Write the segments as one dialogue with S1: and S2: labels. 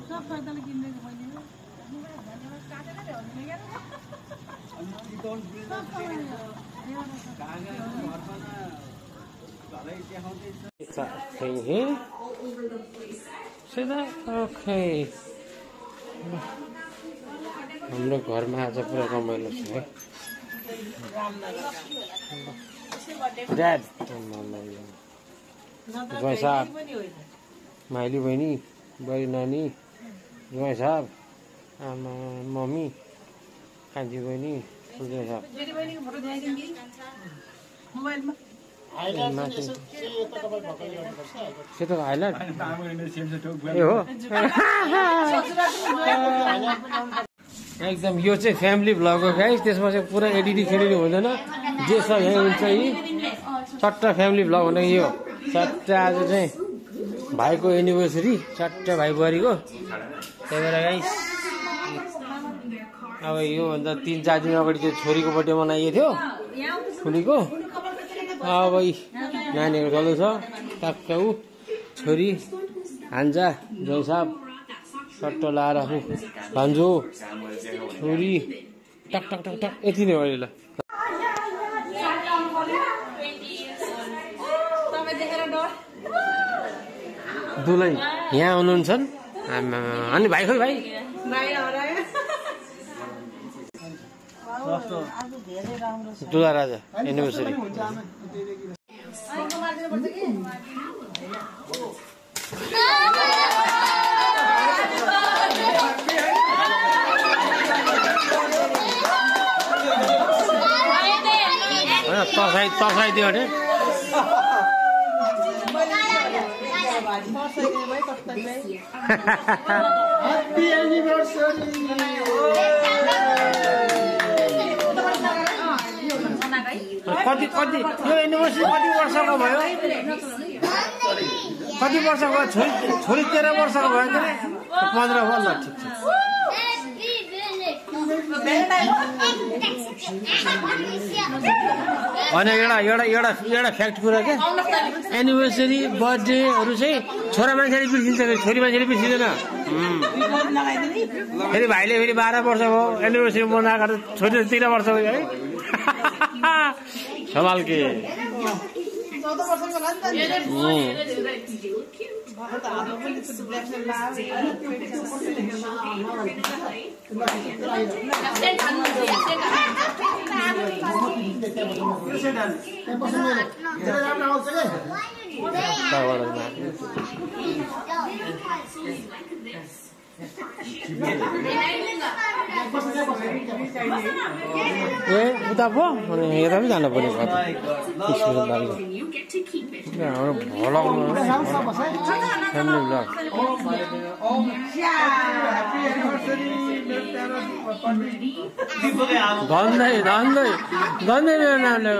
S1: सब पैदल किन्दैछ मैले
S2: हाम्रो घरमा आज पुरा रमाइलो छ है ड्याड ज्वाइँ साहब माइली बहिनी बडी नानी ज्वाइँ साहब आमा मम्मी कान्छी बहिनी ज्वाइँ साहब सेतो हाइलाइट ए हो एकदम यो चाहिँ फ्यामिली भ्लग हो गाइस त्यसमा चाहिँ पुरा एडिटिङ खेडिङ हुँदैन जे छ यही हुन्छ यी चट्टा फ्यामिली भ्लग भने यो चट्टा आज चाहिँ भाइको एनिभर्सरी चट्टा भाइ बुहारीको त्यही भएर गाइस अब योभन्दा 3-4 दिन अगाडि चाहिँ छोरीको बर्थडे मनाइएको थियो ठुलीको अब नानीहरू चल्दैछ टक्क ऊ छोरी हान्जा जय साहब सट्ट लाएर भान्जो छोरी टक टक टक टक यति नै हो अहिले ल दुलै यहाँ हुनुहुन्छ अनि भाइ खोइ भाइ दुला राजा एनिभर्सरी तर्साइदियो अरे कति कति यो एनिभर्सरी कति वर्षको भयो कति वर्षको छोरी 13 वर्षको भयो कि 15 वर्ष ठिक छ अनि एउटा फ्याक्ट कुरा क्या एनिभर्सरी बर्थडेहरू चाहिँ छोरा मान्छेले बिर्सिन्छ छोरी मान्छेले बिर्सिँदैन फेरि भाइले फेरि 12 वर्ष भयो एनिभर्सरी मनाएको छोरी 13 वर्ष भयो है सवाल के ए उता पो अनि यता पनि जानु पर्ने भयो धन्दै धन्दै धन्दै मेरो नामले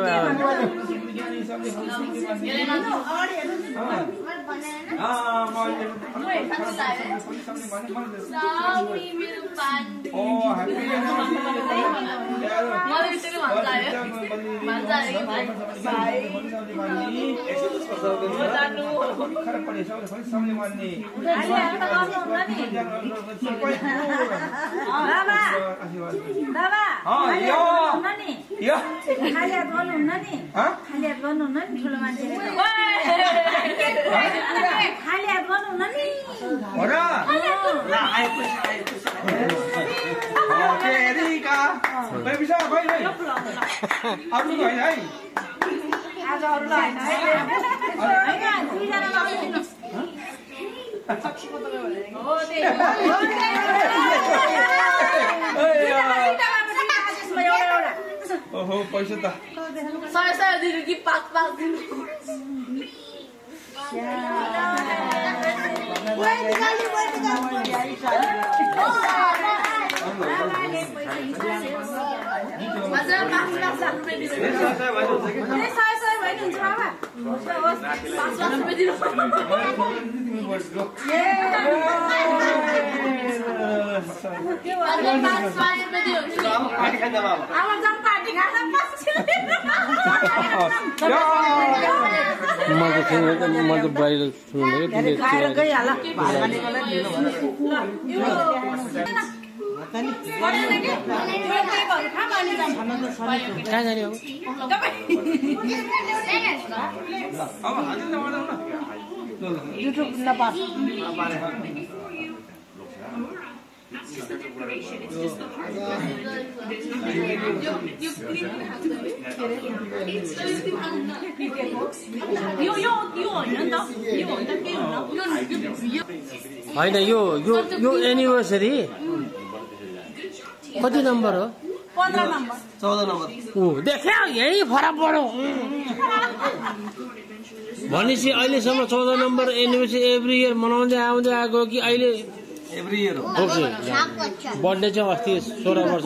S3: ओहो पैसा त
S4: सय दिनु कि 5 दिनु
S3: पार्टी
S2: म त बाहिर सुन्नु कहाँ जाने होइन यो एनिभर्सरी कति नम्बर हो
S1: 14 नम्बर
S3: 14 नम्बर
S2: देख्यो यही फरक पऱ्यो भनेपछि अहिलेसम्म 14 नम्बर एनिभर्सरी एभ्री इयर मनाउँदै आउँदै आएको कि अहिले
S3: एभ्री इयर हो
S2: ओके बर्थडे चाहिँ अस्ति 16 वर्ष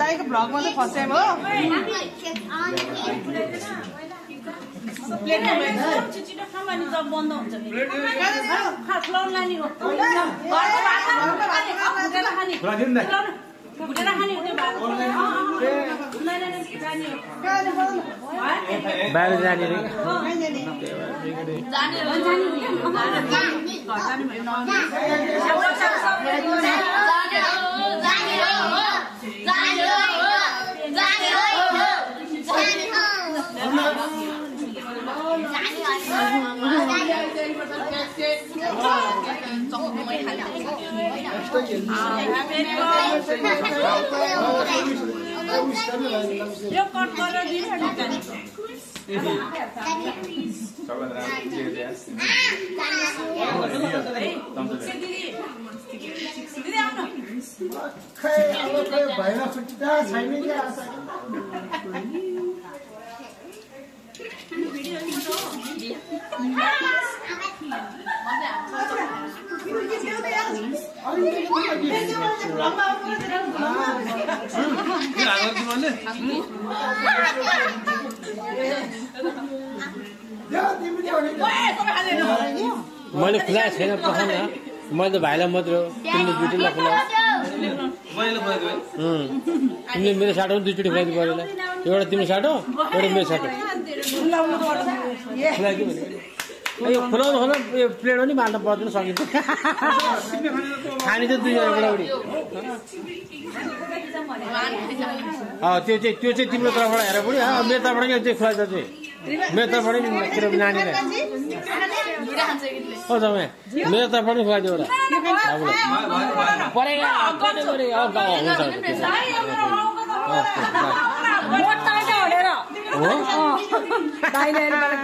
S1: दाइको भ्लगमा चाहिँ फर्स्ट टाइम हो प्लेट छिटो खामा नि जब बन्द हुन्छ नि खास लौन लानी हो भुटेर खाने हो त्यो
S2: बाहिर जाने रे
S1: यो कट गरेर दिनु
S2: मैले खुलाएको छैन पखान मैले त भाइलाई मात्र तिमीले दुईचोटि खुला तिमीले मेरो साटो पनि दुईचोटि खुलाइदिनु पऱ्यो एउटा तिम्रो साटो एउटा मेरो साटो खुलाइदियो भने यो खुलाउनु होला यो प्लेट पनि बाल्न पर्दैन सकिन्छ खाने चाहिँ दुईजना बुढाबुढी त्यो चाहिँ तिम्रो तर्फबाट हेर बुढी मेरो तर्फबाट नि चाहिँ खुलाइदिन्छ चाहिँ मेरो तर्फबाट नि नानीलाई हो तपाईँ मेरो तर्फबाट नि खुलाइदियो एउटा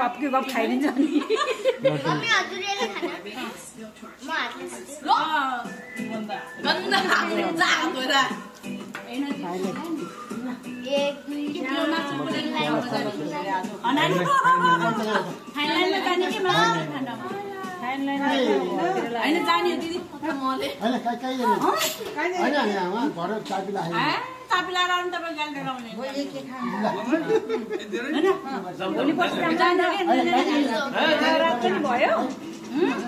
S1: गफकी गफ खाइदिन्छ नि होइन जाने दिदी चापी लाएर आउनु तपाईँ गाली डराउने भयो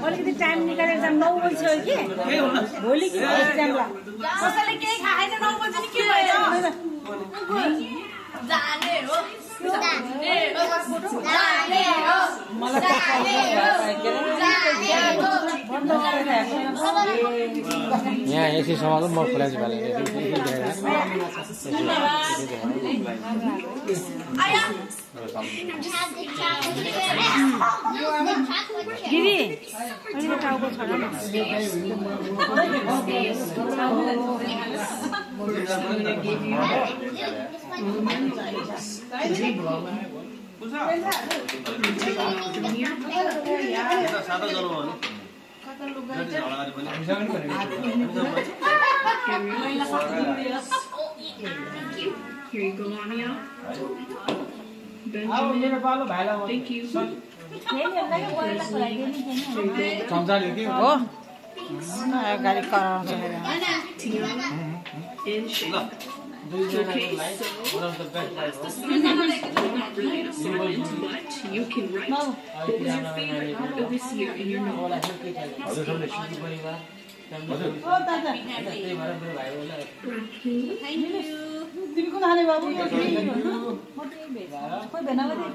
S1: अलिकति टाइम निकालेर 9 बजी कि भोलि कसैले केही खाएन 9 बजी नि के भयो
S2: यहाँ यसै समाज म खुलाइदिनु
S1: दिदी अलिकति टाउको छोड
S5: Here you go, Anya. Thank you.
S1: गाडी कराउँछ
S5: In shape. But you can write what was your favorite part of this year in your notebook.
S1: Thank you. तिमी कुन खाने बाबु म त्यही भेज खोइ भेनावती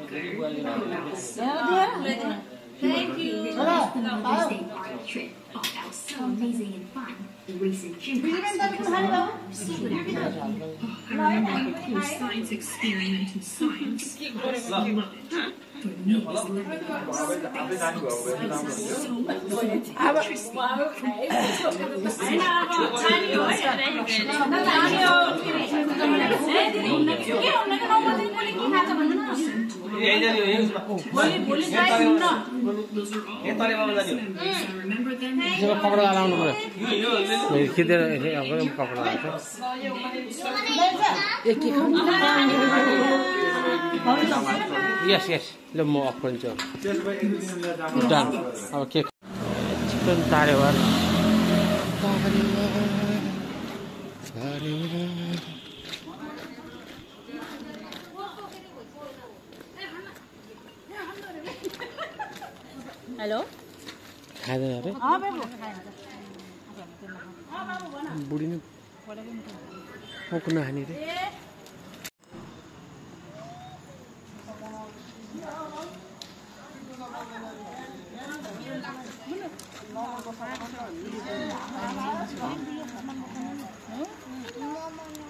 S4: Thank you.
S5: Thursday park trip. Oh, that was so amazing and fun. The recent gym class was so good at that. I remember the cool science experiment in science. I love it. For me, it was learning about space. Science is so interesting.
S2: जब कपडा लाउनु पर्यो खिचेर कपडा लाग्छ यस यस ल म of गर्छु done अब के चिकन तारेवार
S1: हेलो
S2: खाँदैन अरे बुढी नै कुन खाने रे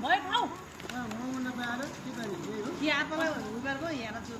S1: भयो खाऊ यहाँ तपाईँ उबेरको यहाँ छु